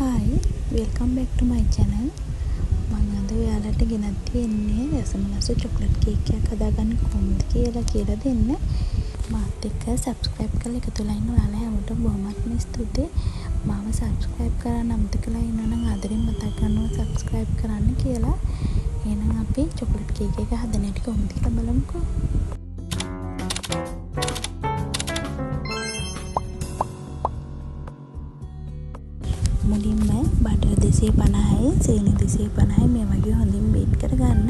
Hi, welcome back to my channel. මම අද ඔයාලට ගෙනත් තියෙන්නේ රසමලසු චොක්ලට් කේක් එකක් හදාගන්න කොහොමද කියලා දෙන්න. මාත් එක්ක subscribe කරලා එකතු වෙලා ඉන්න ඔයාලා හැමෝටම බොහොමත්ම ස්තුතියි. මාව subscribe කරන්න අමතකලා ඉන්නවා නම් ආදරෙන් මතක් කරනවා subscribe කරන්න කියලා. එහෙනම් අපි චොක්ලට් කේක් එක හදන හැටි කොහොමද කියලා බලමුකෝ. මුලින්ම බටර් 250යි සීනි 250යි මේ වගේ හොඳින් බීට් කරගන්න.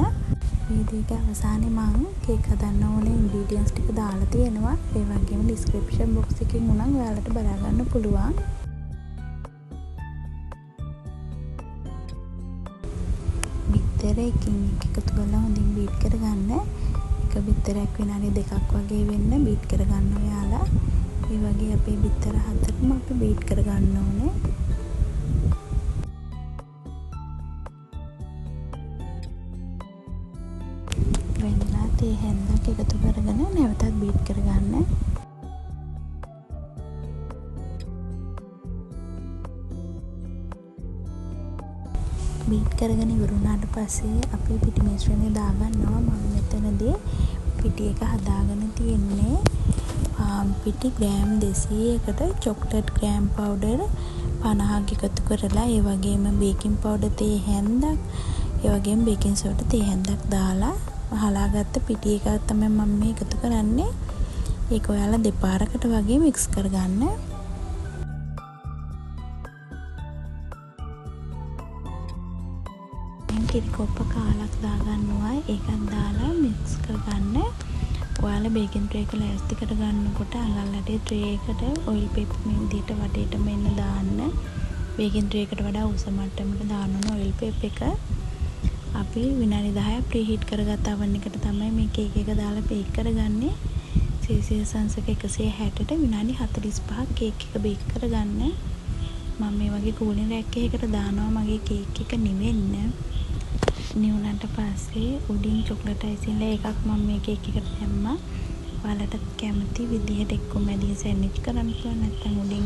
වීඩියෝ එක අවසානයේ මම කේක් හදන්න ඕනේ ඉන්ග්‍රීඩියන්ට්ස් ටික දාලා තියෙනවා. ඒ වගේම ඩිස්ක්‍රිප්ෂන් බොක්ස් එකෙන් උනන් ඔයාලට බලා ගන්න පුළුවන්. බිත්තර එකින් එක එකතු කරලා හොඳින් බීට් කරගන්න. එක බිත්තරයක් විනාඩි 2ක් වගේ වෙන්න බීට් කරගන්න ඔයාලා. ඒ වගේ අපේ බිත්තර හතරම අපි බීට් කරගන්න ඕනේ. වෙනලා තේ හැන්දක් එකතු කරගෙන නැවතත් බීට් කරගන්න. බීට් කරගෙන ඉවර වුණාට පස්සේ අපි පිටි මිශ්‍රණය දාගන්නවා. මම මෙතනදී පිටි එක හදාගෙන තියෙන්නේ පිටි ග්‍රෑම් 200කට චොක්ලට් ග්‍රෑම් පවුඩර් 50ක් එකතු කරලා ඒ වගේම බේකින් පවුඩර් තේ හැන්දක් ඒ වගේම බේකින් සෝඩා තේ හැන්දක් දාලා හලාගත්ත පිටි එකක් තමයි මම මේ එකතු කරන්නේ. ඒක ඔයාලා දෙපාරකට වගේ මික්ස් කරගන්න. මම කිරි කොප්ප කාලක් දාගන්නවා. ඒකත් දාලා මික්ස් කරගන්න. ඔයාලා බේකින් ට්‍රේ එක ලෑස්ති කරගන්නකොට අඟල් අටේ ට්‍රේ එකට ඔයිල් පේපර් මේ විදිහට වටේටම එන්න දාන්න. බේකින් ට්‍රේ එකට වඩා උස මට්ටමක දාන්න ඕන ඔයිල් පේපර් එක. අපි විනාඩි 10ක් ප්‍රීහීට් කරගත්ත oven එකට තමයි මේ කේක් එක දාලා බේක් කරගන්නේ. සෙල්සියස් අංශක 160ට විනාඩි 45ක් කේක් එක බේක් කරගන්න. මම මේ වගේ කූලින් රැක් එකකට දානවා මගේ කේක් එක නිවෙන්න. නිවුණාට පස්සේ උඩින් චොක්ලට් අයිසිං ලේ එකක් මම මේ කේක් එකට දැම්මා. ඔයාලට කැමති විදිහට එක්ක මැදින් සෑන්ඩ්විච් කරන්න පුළුවන්. නැත්නම් උඩින්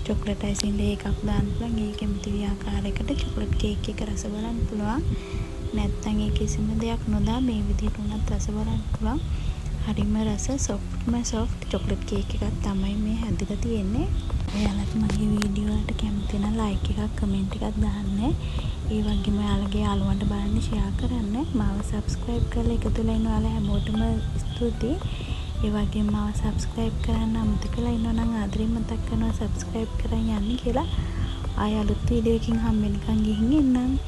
චොක්ලට් අයිසිං ලේ එකක් දාන්න පුළුවන්. ඒ කැමති ආකාරයකට චොක්ලට් කේක් එක රස බලන්න පුළුවන්. නැත්නම් ඒ කිසිම දෙයක් නොදා මේ විදිහට උනත් රස බලන්න පුළුවන්. හරිම රස සොෆ්ට් චොක්ලට් කේක් එකක් තමයි මේ හැදලා තියෙන්නේ. ඔයාලත් මගේ වීඩියෝ වලට කැමති නම් ලයික් එකක් කමෙන්ට් එකක් දාන්න. ඒ වගේම ඔයාලගේ යාළුවන්ට බලන්න ෂෙයා කරන්න. මාව subscribe කරලා එකතු වෙලා ඉන්න ඔයාලා හැමෝටම ස්තුතියි. ඒ වගේම මාව subscribe කරන්න අමතකලා ඉන්නවා නම් ආදරෙන් මතක් කරනවා subscribe කරන් යන්න කියලා. ආය අලුත් වීඩියෝ එකකින් හම්බ වෙනකන් ගිහින් එන්නම්.